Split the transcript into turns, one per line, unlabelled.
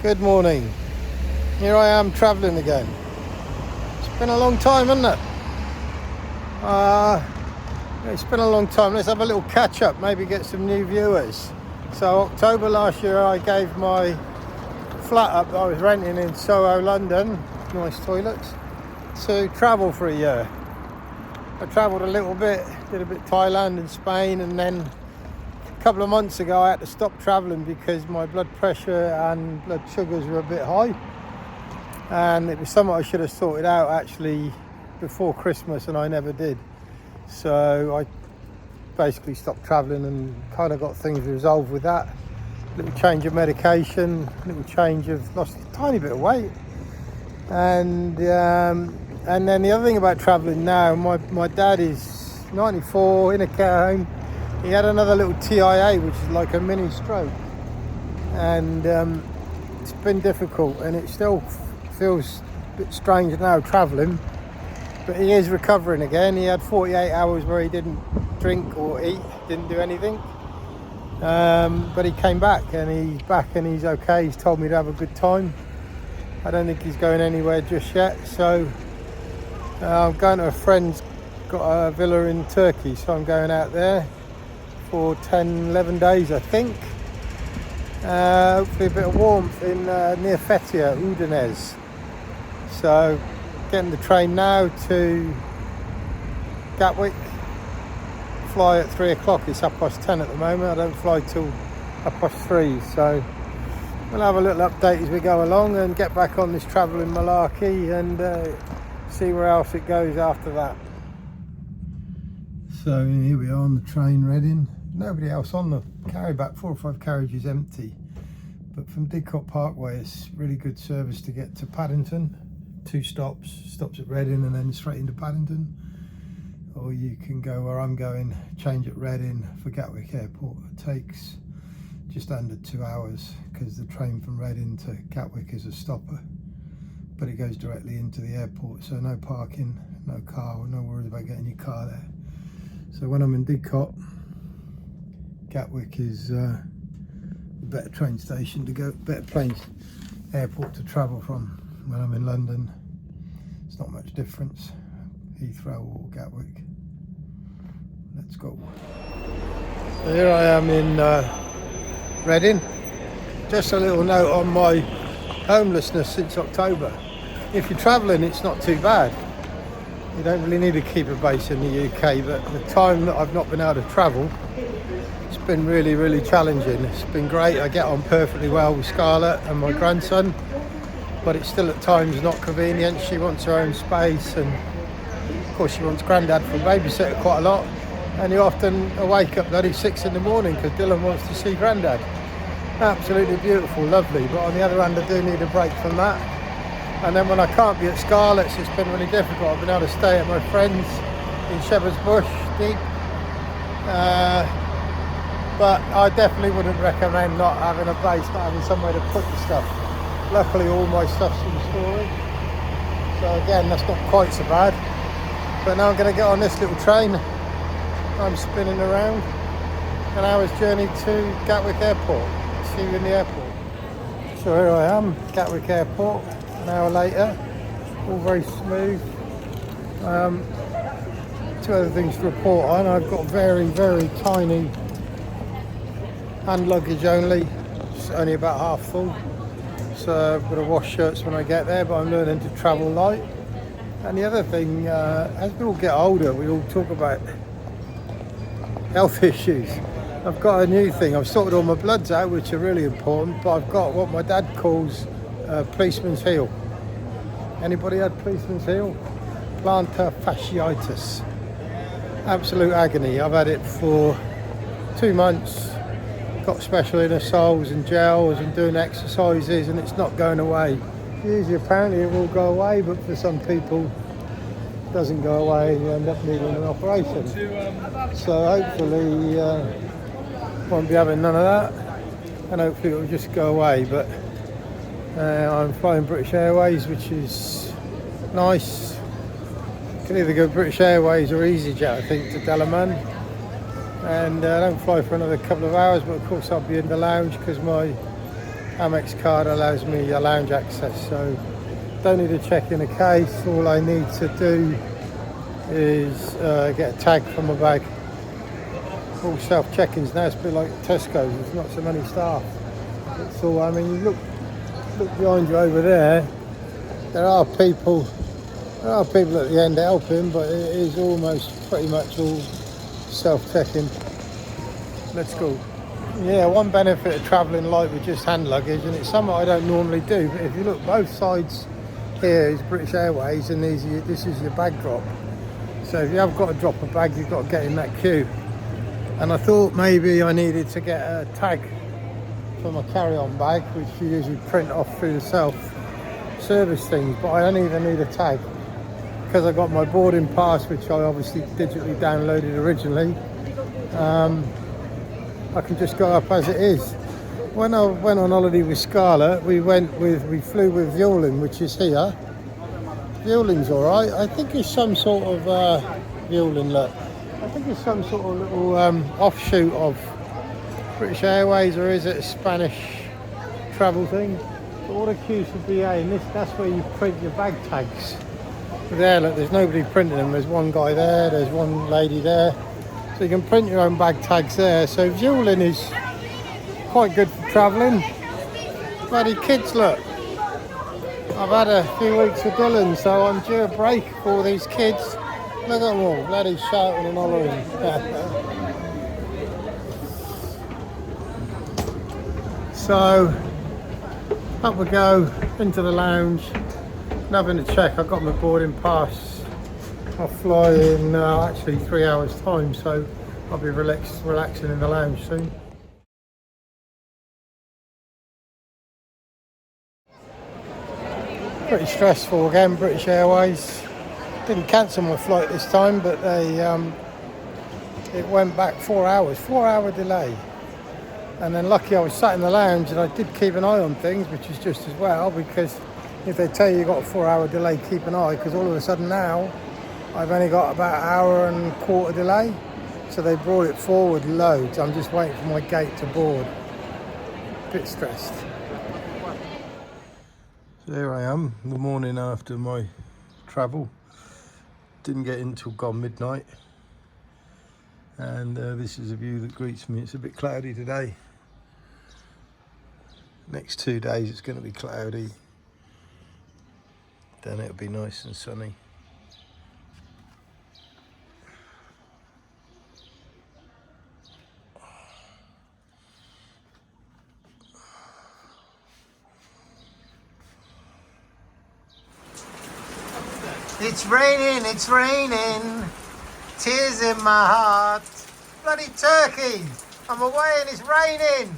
Good morning. Here I am travelling again. It's been a long time, hasn't it? It's been a long time. Let's have a little catch up, maybe get some new viewers. So October last year I gave my flat up that I was renting in Soho, London, nice toilets, to travel for a year. I travelled a little bit, did a bit Thailand and Spain, and then a couple of months ago I had to stop travelling because my blood pressure and blood sugars were a bit high, and it was something I should have sorted out actually before Christmas, and I never did. So I basically stopped travelling and kind of got things resolved with that. A little change of medication, a little change of, lost a tiny bit of weight, and then the other thing about travelling now, my dad is 94 in a care home. He had another little TIA, which is like a mini stroke, and it's been difficult, and it still feels a bit strange now travelling, but he is recovering again. He had 48 hours where he didn't drink or eat, didn't do anything, but he came back, and he's back and he's okay. He's told me to have a good time. I don't think he's going anywhere just yet, so I'm going to a friend's, got a villa in Turkey, so I'm going out there for 10-11 days I think. Hopefully a bit of warmth in near Fethiye, Udinese. So getting the train now to Gatwick, fly at 3 o'clock. It's 10:30 at the moment. I don't fly till 3:30, so we'll have a little update as we go along and get back on this travelling malarkey and see where else it goes after that. So here we are on the train, Reading. Nobody else on the carry back, 4 or 5 carriages empty. But from Didcot Parkway, it's really good service to get to Paddington. 2 stops at Reading and then straight into Paddington. Or you can go where I'm going, change at Reading for Gatwick Airport. It takes just under 2 hours because the train from Reading to Gatwick is a stopper. But it goes directly into the airport, so no parking, no car, no worries about getting your car there. So when I'm in Didcot, Gatwick is a better train station to go, better airport to travel from. When I'm in London, it's not much difference. Heathrow or Gatwick. Let's go. So here I am in Reading. Just a little note on my homelessness since October. If you're travelling, it's not too bad. You don't really need to keep a base in the UK, but the time that I've not been able to travel, it's been really, really challenging. It's been great. I get on perfectly well with Scarlett and my grandson, but it's still at times not convenient. She wants her own space, and of course she wants Grandad for a babysitter quite a lot, and you often wake up bloody 6 in the morning because Dylan wants to see Grandad. Absolutely beautiful, lovely, but on the other hand I do need a break from that. And then when I can't be at Scarlett's, it's been really difficult. I've been able to stay at my friends in Shepherd's Bush, Deep, but I definitely wouldn't recommend not having a base, not having somewhere to put the stuff. Luckily all my stuff's in storage, so again that's not quite so bad. But now I'm going to get on this little train. I'm spinning around, an hour's journey to Gatwick Airport. See you in the airport. So here I am, Gatwick Airport, an hour later, all very smooth. 2 other things to report on. I've got very, very tiny hand luggage only, it's only about half full. So I've got to wash shirts when I get there, but I'm learning to travel light. And the other thing, as we all get older, we all talk about health issues. I've got a new thing. I've sorted all my bloods out, which are really important, but I've got what my dad calls policeman's heel. Anybody had policeman's heel? Plantar fasciitis. Absolute agony. I've had it for 2 months. Got special inner soles and gels and doing exercises, and it's not going away. Usually apparently it will go away, but for some people it doesn't go away and you end up needing an operation. So hopefully won't be having none of that, and hopefully it will just go away. But I'm flying British Airways, which is nice. You can either go British Airways or EasyJet, I think, to Dalaman. And I don't fly for another couple of hours, but of course I'll be in the lounge because my Amex card allows me a lounge access, so don't need to check in a case. All I need to do is get a tag for my bag. All self-check-ins now. It's a bit like Tesco's. There's not so many staff. That's all. I mean, you look behind you over there. There are people at the end helping, but it is almost pretty much all self-checking. Let's go. Yeah, one benefit of travelling light with just hand luggage, and it's something I don't normally do, but if you look, both sides here is British Airways, and this is your bag drop. So if you have got to drop a bag, you've got to get in that queue. And I thought maybe I needed to get a tag for my carry-on bag, which you usually print off through the self-service things, but I don't even need a tag because I got my boarding pass, which I obviously digitally downloaded originally. I can just go up as it is. When I went on holiday with Scarlett, we flew with Vueling, which is here. Vueling's all right. I think it's some sort of Vueling. Look, I think it's some sort of little offshoot of British Airways, or is it a Spanish travel thing? But all the queues for BA, and that's where you print your bag tags. There, look, there's nobody printing them. There's one guy there. There's one lady there. So you can print your own bag tags there. So Vueling is quite good for travelling. Bloody kids, look. I've had a few weeks with Dylan, so I'm due a break for all these kids. Look at them all, bloody shouting and hollering. So, up we go, into the lounge. Nothing to check, I've got my boarding pass. I'll fly in actually 3 hours time, so I'll be relaxing in the lounge soon. Pretty stressful again, British Airways. Didn't cancel my flight this time, but it went back 4 hours, 4-hour delay. And then lucky I was sat in the lounge, and I did keep an eye on things, which is just as well, because if they tell you you've got a 4-hour delay, keep an eye, because all of a sudden now I've only got about an hour and a quarter delay. So they brought it forward loads. I'm just waiting for my gate to board. Bit stressed. So here I am, the morning after my travel. Didn't get in till gone midnight. And this is a view that greets me. It's a bit cloudy today. Next 2 days it's going to be cloudy. Then it'll be nice and sunny. It's raining, tears in my heart. Bloody Turkey, I'm away and it's raining.